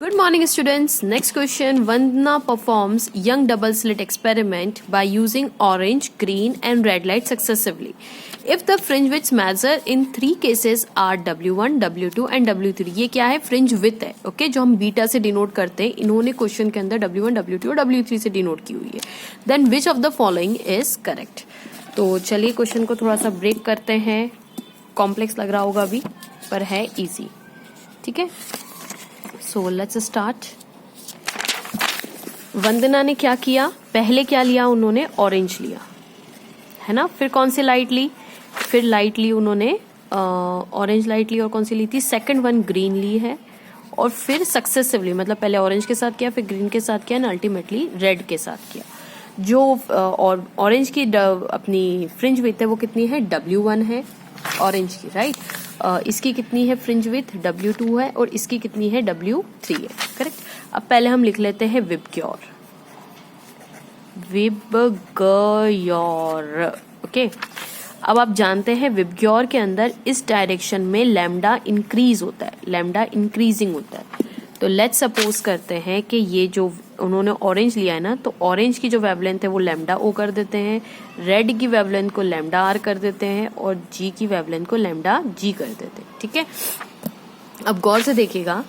Good morning, students. Next question. Vandana performs young double slit experiment by using orange, green, and red light successively. If the fringe widths measure in three cases are W1, W2 and W3. ये क्या है? Fringe with है, okay, जो हम beta से denote करते हैं. इन्होंने क्वेश्चन के अंदर W1, W2 और W3 से डिनोट की हुई है. Then which of the following is correct. तो चलिए क्वेश्चन को थोड़ा सा ब्रेक करते हैं. कॉम्प्लेक्स लग रहा होगा अभी, पर है इजी. ठीक है, सो लेट्स स्टार्ट. वंदना ने क्या किया? पहले क्या लिया उन्होंने? ऑरेंज लिया, है ना. फिर कौन सी लाइट ली? फिर लाइट ली उन्होंने, ऑरेंज लाइट ली. और कौन सी ली थी? सेकंड वन ग्रीन ली है. और फिर सक्सेसिवली, मतलब पहले ऑरेंज के साथ किया, फिर ग्रीन के साथ किया, एंड अल्टीमेटली रेड के साथ किया. जो ऑरेंज की अपनी फ्रिंज विड्थ है वो कितनी है? W1 है ऑरेंज की, राइट. इसकी कितनी है फ्रिंज विड्थ? W2 है. और इसकी कितनी है? W3 है, करेक्ट. अब पहले हम लिख लेते हैं विबग्योर. ओके. अब आप जानते हैं विबग्योर के अंदर इस डायरेक्शन में लैम्डा इंक्रीज होता है, लैम्डा इंक्रीजिंग होता है. तो लेट्स सपोज करते हैं कि ये जो उन्होंने ऑरेंज लिया है ना, तो ऑरेंज की जो वेवलेंथ है वो लैम्डा ओ कर देते हैं, रेड की वेवलेंथ को लैम्डा आर कर देते हैं, और जी की वेवलेंथ को लैम्डा जी कर देते हैं. ठीक है. अब गौर से देखिएगा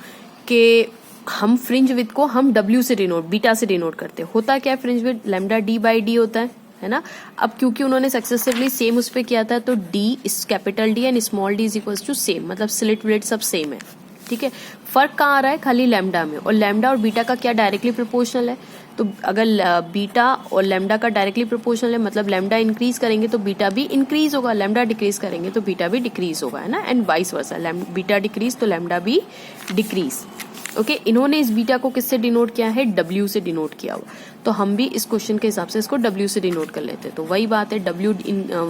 कि हम फ्रिंज विड्थ को हम डब्ल्यू से डिनोट, बीटा से डिनोट करते हैं. होता क्या है fringe width? Lambda D by D होता है ना. अब क्योंकि उन्होंने सक्सेसिवली सेम उस पर किया था, तो D is capital D and small D is equals to same, मतलब स्लिट विड्थ सब सेम है. ठीक है. फर्क कहाँ आ रहा है? खाली लैम्डा में. और लैम्डा और बीटा का क्या डायरेक्टली प्रोपोर्शनल है? तो अगर बीटा और लैम्डा का डायरेक्टली प्रोपोर्शनल है, मतलब लैम्डा इंक्रीज करेंगे तो बीटा भी इंक्रीज होगा, लैम्डा डिक्रीज करेंगे तो बीटा भी डिक्रीज होगा, है ना. And vice versa, beta decrease तो लैम्डा भी डिक्रीज. ओके. इन्होंने इस बीटा को किससे डिनोट किया है? W से डिनोट किया हुआ. तो हम भी इस क्वेश्चन के हिसाब से इसको W से डिनोट कर लेते हैं. तो वही बात है,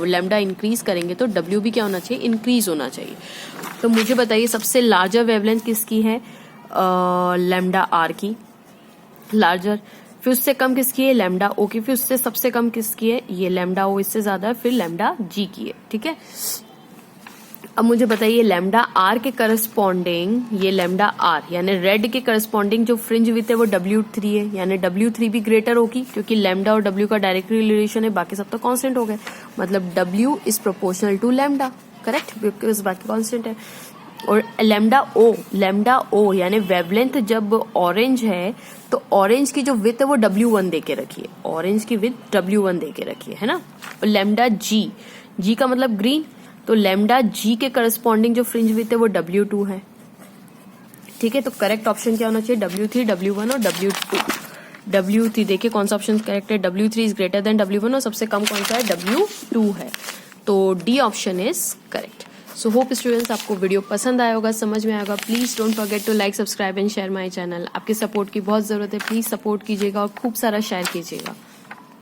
लैम्डा इंक्रीज करेंगे तो W भी क्या होना चाहिए? इंक्रीज होना चाहिए. तो मुझे बताइए सबसे लार्जर वेवलेंथ किसकी है? लैम्डा आर की लार्जर. फिर उससे कम किसकी है? लैम्डा ओ की. फिर उससे सबसे कम किसकी है? ये लैम्डा ओ इससे ज्यादा है. फिर लैम्डा जी की है. ठीक है. अब मुझे बताइए लैम्डा आर के करस्पॉन्डिंग, ये लैम्डा आर यानी रेड के करस्पॉन्डिंग जो फ्रिंज विड्थ है वो W3 है, यानी W3 भी ग्रेटर होगी क्योंकि लैम्डा और W का डायरेक्ट रिलेशन है. बाकी सब तो कांस्टेंट हो गए, मतलब W is proportional to lambda, correct, because बाकी कांस्टेंट है. और लैम्डा ओ यानी वेवलेंथ जब ऑरेंज है तो ऑरेंज की जो विड्थ है वो W1 दे के रखिए, ऑरेंज की विड्थ W1 दे के रखिए, है ना. और लैम्डा जी का मतलब ग्रीन, तो लैम्डा जी के करस्पॉन्डिंग जो फ्रिंज विड्थ है वो W2 है. ठीक है. तो करेक्ट ऑप्शन क्या होना चाहिए? W3, W1 और W2. W3 देखिए कौन सा ऑप्शन करेक्ट है? W3 is greater than W1 और सबसे कम कौन सा है? W2 है. तो D option is correct. So hope students आपको वीडियो पसंद आया होगा, समझ में आया होगा. Please don't forget to like, subscribe and share my channel. आपके सपोर्ट की बहुत जरूरत है. प्लीज सपोर्ट कीजिएगा और खूब सारा शेयर कीजिएगा.